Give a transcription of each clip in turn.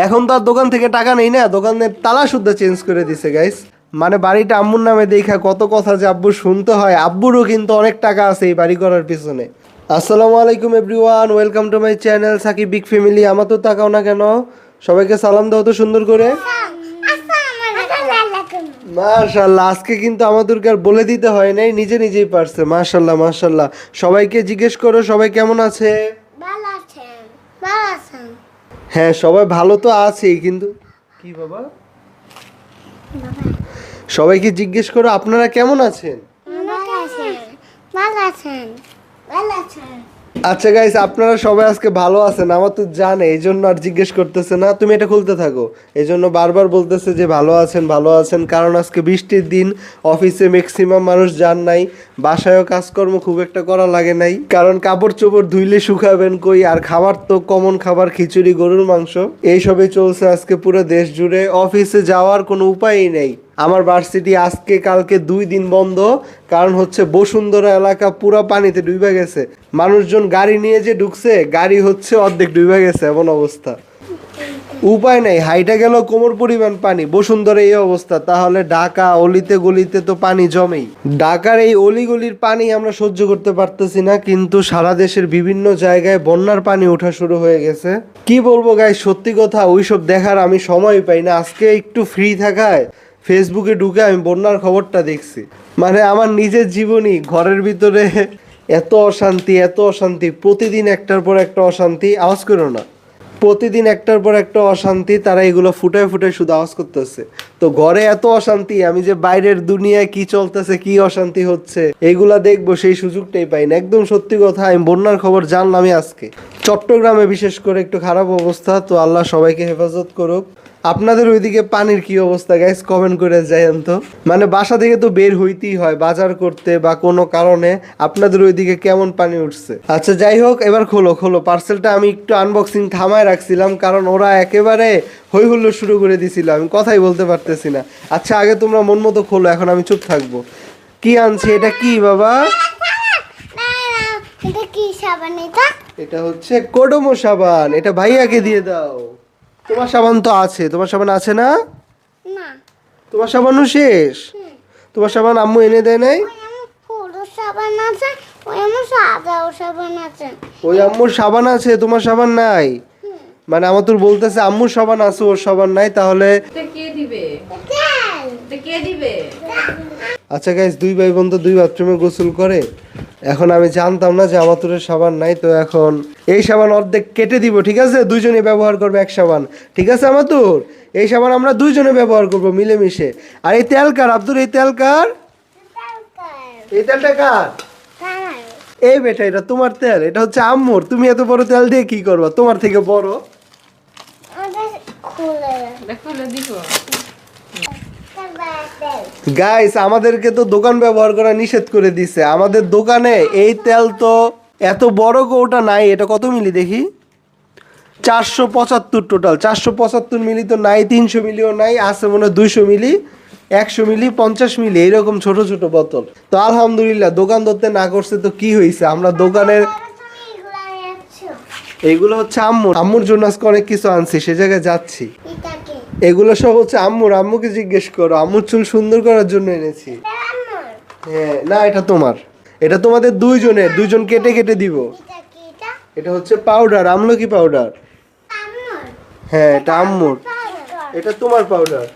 এখন তো আর দোকান থেকে টাকা নেই না, দোকানের তালা শুদ্ধ চেঞ্জ করে দিছে গাইস। মানে বাড়িটা আম্মুর নামে দেখা কত কথা যে আব্বু শুনতে হয়। আব্বুরও কিন্তু অনেক টাকা আছে এই বাড়ি করার পিছনে। আসসালামু আলাইকুম everyone, welcome to my channel Shakib big family. আমার তো তাকাও না কেন, সবাইকে সালাম দাও তো সুন্দর করে। মাশাআল্লাহ, আজকে কিন্তু আমাদেরকে আর বলে দিতে হয় নাই, নিজে নিজেই পারছে। মাশাআল্লাহ মাশাআল্লাহ। সবাইকে জিজ্ঞেস করো সবাই কেমন আছে। ভালো আছেন? ভালো আছেন? হ্যাঁ সবাই ভালো তো আছেই, কিন্তু কি বাবা, সবাইকে জিজ্ঞেস করো আপনারা কেমন আছেন। ভালো আছেন? ভালো আছেন? ভালো আছেন? আচ্ছা গাইস, আপনারা সবাই আজকে ভালো আছেন, আমার তো জানে, এই জন্য আর জিজ্ঞেস করতেছে না। তুমি এটা খুলতে থাকো, এই জন্য বারবার বলতেছে যে ভালো আছেন ভালো আছেন, কারণ আজকে বৃষ্টির দিন, অফিসে ম্যাক্সিমাম মানুষ যান নাই, বাসায়ও কাজকর্ম খুব একটা করা লাগে নাই, কারণ কাপড় চোপড় ধুইলে শুকাবেন কই, আর খাবার তো কমন খাবার, খিচুড়ি গরুর মাংস, এইসবই চলছে আজকে পুরো দেশ জুড়ে। অফিসে যাওয়ার কোনো উপায়ই নেই। আমার ভার্সিটি আজকে কালকে 2 দিন বন্ধ, কারণ হচ্ছে বসুন্ধরা এলাকা পুরো পানিতে ডুবে গেছে। মানুষজন গাড়ি নিয়ে যে ঢুকছে, গাড়ি হচ্ছে অর্ধেক ডুবে গেছে, এমন অবস্থা। উপায় নেই, হাইটা গেল কোমর পরিমাণ পানি। বসুন্ধরা এই অবস্থা, তাহলে ঢাকা অলিতে গলিতে তো পানি জমেই। ঢাকার এই অলিগলির পানি আমরা সহ্য করতে পারতেছি না, কিন্তু সারা দেশের বিভিন্ন জায়গায় বন্যার পানি ওঠা শুরু হয়ে গেছে। কি বলবো গাই, সত্যি কথা, ওইসব দেখার আমি সময় পাই না। আজকে একটু ফ্রি থাকায় ফেসবুকে ঢুকে আমি বন্যার খবরটা দেখছি। মানে আমার নিজের জীবনই, ঘরের ভিতরে এত অশান্তি এত অশান্তি, প্রতিদিন একটার পর একটা অশান্তি। আওয়াজ করো না, প্রতিদিন একটার পর একটা অশান্তি, তারা এগুলো ফুটায় ফুটায় শুধু আওয়াজ করতেছে। তো ঘরে এত অশান্তি, আমি যে বাইরের দুনিয়ায় কি চলতেছে, কি অশান্তি হচ্ছে, এইগুলা দেখবো সেই সুযোগটাই পাই না। একদম সত্যি কথা, আমি বন্যার খবর জানলামই আজকে। চট্টগ্রামে বিশেষ করে একটু খারাপ অবস্থা, তো আল্লাহ সবাইকে হেফাজত করুক। আপনাদের ওইদিকে পানির কি অবস্থা গাইস, কমেন্ট করে যাইয়েন তো। মানে বাসা থেকে তো বের হইতেই হয় বাজার করতে বা কোনো কারণে, আপনাদের ওইদিকে কেমন পানি উঠছে। আচ্ছা যাই হোক, এবার খোলো খোলো পার্সেলটা। আমি একটু আনবক্সিং থামায় রাখছিলাম, কারণ ওরা একেবারে হই হুল্লোড় শুরু করে দিছিল, আমি কথাই বলতে পারতেছি না। আচ্ছা আগে তোমরা মন মতো খোলো, এখন আমি চুপ থাকবো। কি আনছি, এটা কি বাবা? এটা কি সাবান? এটা হচ্ছে কোডোমো সাবান, এটা ভাইয়াকে দিয়ে দাও। তোমার সাবান তো আছে, তোমার সাবান আছে না? না, তোমার সাবানও শেষ? তোমার সাবান আম্মু এনে দেয় নাই? ওই আমার পুরো সাবান আছে, ওই আমার সাদাও সাবান আছে। ওই আম্মুর সাবান আছে, তোমার সাবান নাই? মানে আমার তোর বলতেছে আম্মুর সাবান আছে, ওর সাবান নাই, তাহলে কে দিবে? কে দিবে? আচ্ছা গাইস, 2 ভাই বোন তো 2 বাথরুমে গোসল করে। এখন আমি জানতাম না যে আমার তোর সাবান নাই, তো এখন এই সাবান অর্ধেক কেটে দিব, ঠিক আছে? দুইজনে ব্যবহার করবে এক সাবান, ঠিক আছে? আমার তোর এই সাবান আমরা দুইজনে ব্যবহার করব মিলেমিশে। আর এই তেল কার আব্দুর? এই তেল কার? এই তেলটা কার? এই বেটা, এটা তোমার তেল, এটা হচ্ছে আম্মুর। তুমি এত বড় তেল দিয়ে কি করবা? তোমার থেকে বড়। খুলে দিব। গাইস, আমাদেরকে তো দোকান ব্যবহার করা নিষেধ করে দিছে। আমাদের দোকানে এই তেল তো এত বড় কৌটা নাই। এটা কত মিলি দেখি? 475 টোটাল। 475 মিলি তো নাই, 300 মিলিও নাই, আছে মনে হয় 200 মিলি, 100 মিলি, 50 মিলি, এইরকম ছোট ছোট বোতল। তো আলহামদুলিল্লাহ, দোকান ধরতে না করছে তো কি হয়েছে, আমরা দোকানের এইগুলো হচ্ছে আম্মুর জন্য আজকে অনেক কিছু আনছি, সে জায়গায় যাচ্ছি। এগুলো সব হচ্ছে আম্মুর। আম্মুকে জিজ্ঞেস করো, আম্মুর চুল সুন্দর করার জন্য এনেছি। হ্যাঁ না, এটা তোমার, এটা তোমাদের দুইজনের, দুইজন কেটে কেটে দিব। এটা হচ্ছে পাউডার, আমলকি পাউডার। হ্যাঁ এটা আম্মুর, এটা তোমার পাউডার।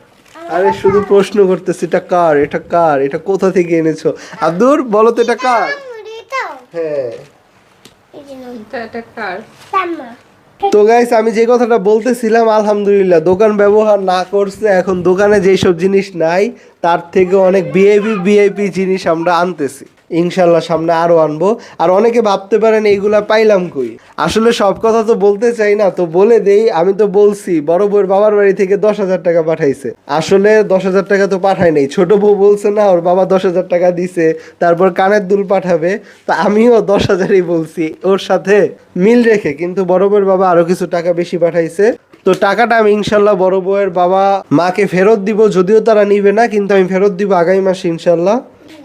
আরে শুধু প্রশ্ন করতেছি, এটা কার, এটা কার, এটা কোথা থেকে এনেছো? আব্দুর বলো তো এটা কার? হ্যাঁ এটা কার? তো গাইস, আমি যে কথাটা বলতেছিলাম, আলহামদুলিল্লাহ দোকান ব্যবহার না করছে, এখন দোকানে যেসব জিনিস নাই তার থেকে অনেক ভিআইপি জিনিস আমরা আনতেছি। ইনশাল্লাহ সামনে আরো আনবো। আর অনেকে ভাবতে পারেন এইগুলা পাইলাম কই। আসলে সব কথা তো বলতে চাই না, তো বলে দেই। আমি তো বলছি বড় বউয়ের বাবার বাড়ি থেকে 10,000 টাকা পাঠাইছে। আসলে 10,000 টাকা তো পাঠায় নাই, ছোট বউ বলছে না ওর বাবা 10,000 টাকা দিছে, তারপর কানের দুল পাঠাবে। তো আমিও 10,000ই বলছি ওর সাথে মিল রেখে, কিন্তু বড় বউয়ের বাবা আরো কিছু টাকা বেশি পাঠাইছে। তো টাকাটা আমি ইনশাল্লাহ বড় বউয়ের বাবা মাকে ফেরত দিব, যদিও তারা নিবে না, কিন্তু আমি ফেরত দিব আগামী মাসে ইনশাল্লাহ।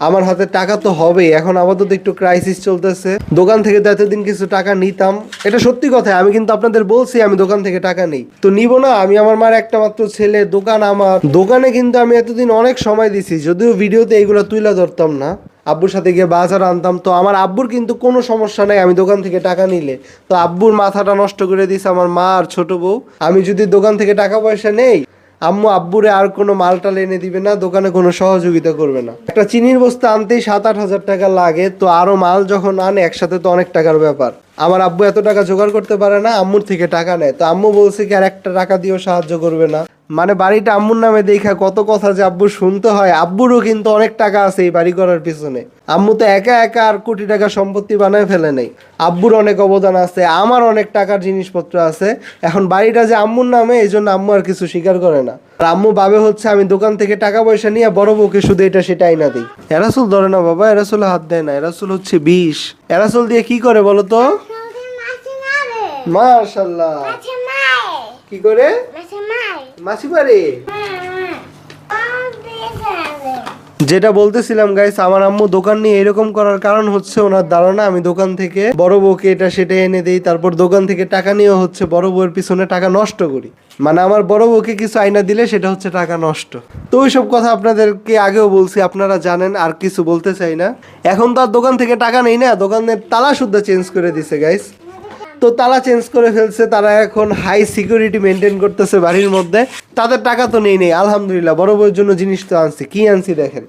আমার হাতে টাকা তো হবেই, এখন আপাতত একটু ক্রাইসিস চলতেছে। দোকান থেকে তো এতদিন কিছু টাকা নিতাম, এটা সত্যি কথা। আমি কিন্তু আপনাদের বলছি আমি দোকান থেকে টাকা নেই, তো নিব না। আমি আমার মার একটা মাত্র ছেলে, দোকান আমার, দোকানে কিন্তু আমি এতদিন অনেক সময় দিছি, যদিও ভিডিওতে এইগুলো তুলে ধরতাম না। আব্বুর সাথে গিয়ে বাজার আনতাম, তো আমার আব্বুর কিন্তু কোনো সমস্যা নাই আমি দোকান থেকে টাকা নিলে। তো আব্বুর মাথাটা নষ্ট করে দিছে আমার মা আর ছোট বউ। আমি যদি দোকান থেকে টাকা পয়সা নেই, আম্মু আব্বুরে আর কোনো মালটাল এনে দিবে না, দোকানে কোনো সহযোগিতা করবে না। একটা চিনির বস্তা আনতেই 7-8 হাজার টাকা লাগে, তো আরো মাল যখন আনে একসাথে তো অনেক টাকার ব্যাপার। আমার আব্বু এত টাকা জোগাড় করতে পারে না, আম্মুর থেকে টাকা নেয়। তো আম্মু বলছে কি আর একটা টাকা দিয়েও সাহায্য করবে না। মানে বাড়িটা আম্মুর নামে দেখা কত কথা যে আব্বু শুনতে হয়। আব্বুরও কিন্তু অনেক টাকা আছে এই বাড়ি করার পিছনে। আম্মু তো একা একা আর কোটি টাকা সম্পত্তি বানায় ফেলে নেই, আব্বুর অনেক অবদান আছে, আমার অনেক টাকার জিনিসপত্র আছে। এখন বাড়িটা যে আম্মুর নামে, এই জন্য আম্মু আর কিছু স্বীকার করে না। আর আম্মু ভাবে হচ্ছে আমি দোকান থেকে টাকা পয়সা নিয়ে বড় বউকে শুধু এটা সেটাই না দিই। এরাসুল ধরে না বাবা, এরাসুল হাত দেয় না, এরাসুল হচ্ছে বিষ। এরাসুল দিয়ে কি করে বলো তো? মাশাআল্লাহ। কি করে? মাছি পারে। যেটা বলতেছিলাম গাইস, আমার আম্মু দোকান নিয়ে এরকম করার কারণ হচ্ছে ওনার ধারণা আমি দোকান থেকে বড় বউকে এটা সেটা এনে দেই, তারপর দোকান থেকে টাকা নিয়ে হচ্ছে বড় বউয়ের পিছনে টাকা নষ্ট করি। মানে আমার বড় বউকে কিছু আইনা দিলে সেটা হচ্ছে টাকা নষ্ট। তো ওইসব কথা আপনাদেরকে আগেও বলছি, আপনারা জানেন, আর কিছু বলতে চাই না। এখন তো আর দোকান থেকে টাকা নেই না, দোকানের তালা শুদ্ধ চেঞ্জ করে দিছে গাইস। তো তালা চেঞ্জ করে ফেলছে, তারা এখন হাই সিকিউরিটি মেনটেন করতেছে বাড়ির মধ্যে। তাদের টাকা তো নেই, আলহামদুলিল্লাহ। বড় বউয়ের জন্য জিনিস তো আনছি। কি আনছি দেখেন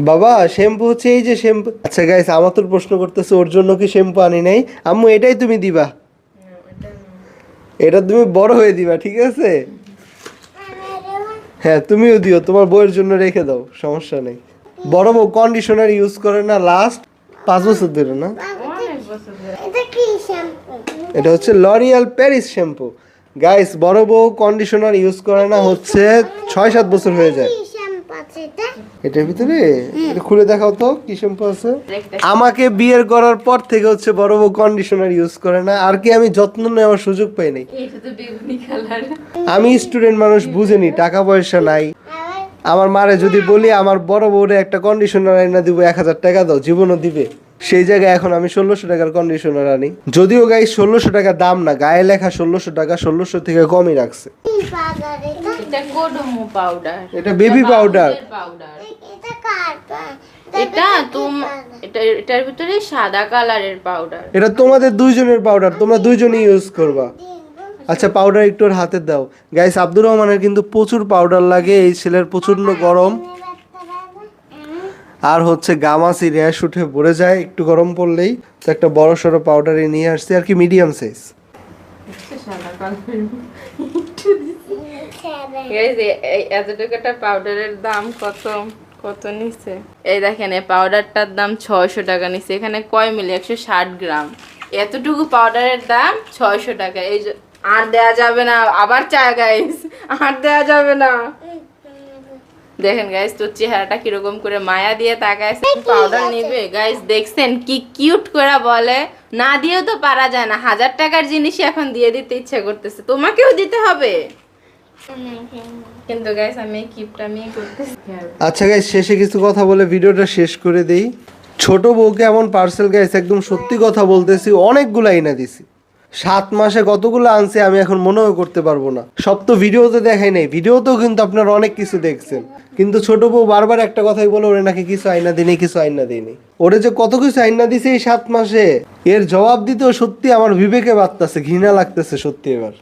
বাবা, শ্যাম্পু হচ্ছে এই যে শ্যাম্পু। আচ্ছা গাইস, আমার তো প্রশ্ন করতেছে ওর জন্য কি শ্যাম্পু আনি নাই। আম্মু এটাই তুমি দিবা, এটা তুমি বড় হয়ে দিবা, ঠিক আছে? হ্যাঁ তুমিও দিও, তোমার বউয়ের জন্য রেখে দাও, সমস্যা নেই। বড় বউ কন্ডিশনার ইউজ করে না লাস্ট 5 বছর ধরে না। এটা হচ্ছে লরিয়াল প্যারিস শ্যাম্পু গাইস। বড় বউ কন্ডিশনার ইউজ করে না হচ্ছে 6-7 বছর হয়ে যায়। এটার ভিতরে এটা খুলে দেখাও তো কি শ্যাম্পু আছে। আমাকে বিয়ের করার পর থেকে হচ্ছে বড় বউ কন্ডিশনার ইউজ করে না। আর কি আমি যত্ন নেওয়ার সুযোগ পাই নাই। আমি স্টুডেন্ট মানুষ, বুঝেনি, টাকা পয়সা নাই। আমার মারে যদি বলি আমার বড় বউরে একটা কন্ডিশনার এনে দিব 1000 টাকা দাও, জীবনও দিবে। সেই জায়গায় এখন আমি 1600 টাকার কন্ডিশনার আনি। যদিও গাই 1600 টাকা দাম না, গায়ে লেখা 1600 টাকা, 1600 থেকে কমই রাখছে। এটা কোডোমো পাউডার, এটা বেবি পাউডার। এটার ভিতরে সাদা কালারের পাউডার। এটা তোমাদের দুইজনের পাউডার, তোমরা দুইজনই ইউজ করবা। আচ্ছা পাউডার একটু ওর হাতে দাও। গাইস আব্দুর রহমানের কিন্তু প্রচুর পাউডার লাগে, এই ছেলের প্রচন্ড গরম, আর হচ্ছে গামাসি র্যাশ উঠে পড়ে যায় একটু গরম পড়লেই। তো একটা বড় সড়ো পাউডারে নিয়ে আসছি, আর কি মিডিয়াম সাইজ। এতটুকু একটা পাউডারের দাম কত কত নিচ্ছে? এই দেখেন, এই পাউডারটার দাম 600 টাকা নিচ্ছে। এখানে কয় মিলি? 160 গ্রাম। এতটুকু পাউডারের দাম 600 টাকা। এই আর দেয়া যাবে না, আবার চা গাইস, আর দেয়া যাবে না। দেখেন গাইস, তোর চেহারাটা কিরকম করে মায়া দিয়ে তাকায়। পাউডার নিবে গাইস, দেখছেন কি কিউট করে বলে। না দিয়েও তো পারা যায় না, 1000 টাকার জিনিসই এখন দিয়ে দিতে ইচ্ছা করতেছে। তোমাকেও দিতে হবে কিন্তু গাইস, আমি এই কিপটা আমি করতেছি। আচ্ছা গাইস, শেষে কিছু কথা বলে ভিডিওটা শেষ করে দেই। ছোট বউকে এমন পার্সেল গাইস, একদম সত্যি কথা বলতেছি, অনেকগুলো আইনা দিছি। 7 মাসে কতগুলো আনছে আমি এখন মনেও করতে পারবো না। সব তো ভিডিওতে দেখাই নাই, ভিডিওতেও কিন্তু আপনারা অনেক কিছু দেখছেন। কিন্তু ছোট বউ বারবার একটা কথাই বলে, ওরে নাকি কিছু আইনা দিইনি, কিছু আইনা দিইনি। ওরে যে কত কিছু আইনা দিছে এই 7 মাসে, এর জবাব দিতেও সত্যি আমার বিবেকে বাজতেছে, ঘৃণা লাগতেছে সত্যি এবার।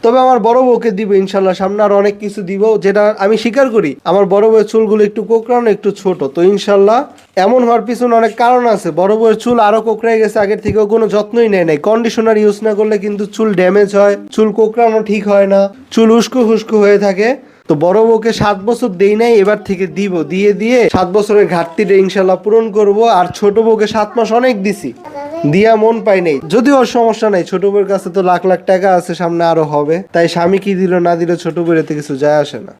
তবে আমার বড় বউকে দিব ইনশাল্লাহ, সামনে আর অনেক কিছু দিব, যেটা আমি স্বীকার করি আমার বড় বউয়ের চুলগুলো একটু কোঁকড়ানো, একটু ছোট। তো ইনশাল্লাহ এমন হওয়ার পিছনে অনেক কারণ আছে। বড় বউয়ের চুল আরো কোঁকড়ায় গেছে, আগের থেকেও কোনো যত্নই নেয় নাই। কন্ডিশনার ইউজ না করলে কিন্তু চুল ড্যামেজ হয়, চুল কোঁকড়ানো ঠিক হয় না, চুল উস্কো হুস্কো হয়ে থাকে। তো বড় বউকে 7 বছর দেই নাই, এবার থেকে দিব। দিয়ে 7 বছরের ঘাটতিটা ইনশাল্লাহ পূরণ করব। আর ছোট বউকে 7 মাস অনেক দিছি, দিয়া মন পাই নাই। যদিও ওর সমস্যা নাই, ছোট বউয়ের কাছে তো লাখ লাখ টাকা আছে, সামনে আরো হবে। তাই স্বামী কি দিল না দিল ছোট বউয়ের এতে কিছু যায় আসে না।